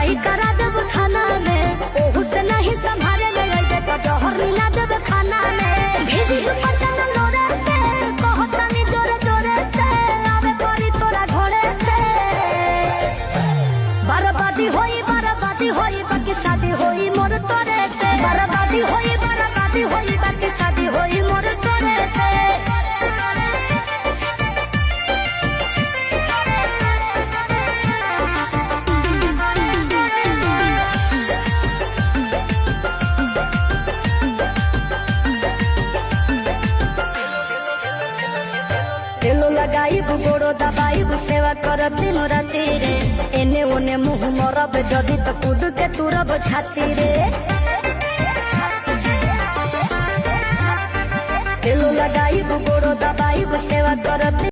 पिटाई करा देब थाना में, ओहू से नहीं संभाले ले अइबे तो जहर मिला देब खाना में। भेजी दुपट्टा न लोरे से, कहतानी जोरे जोरे से, आवे पड़ी तोरा घरे से। बर्बादी होई बाकी शादी होई मोर तोरे से। बर्बादी होई बाकी शादी होई मोर तोरे से। तेलो लगाई गोड़ो दबाई सेवा करब दिनो राती रे। एने ओने मुंह मरब जदी तो कूद के तुरब छाती रे। तेलो लगाई गोड़ो दबाई सेवा करब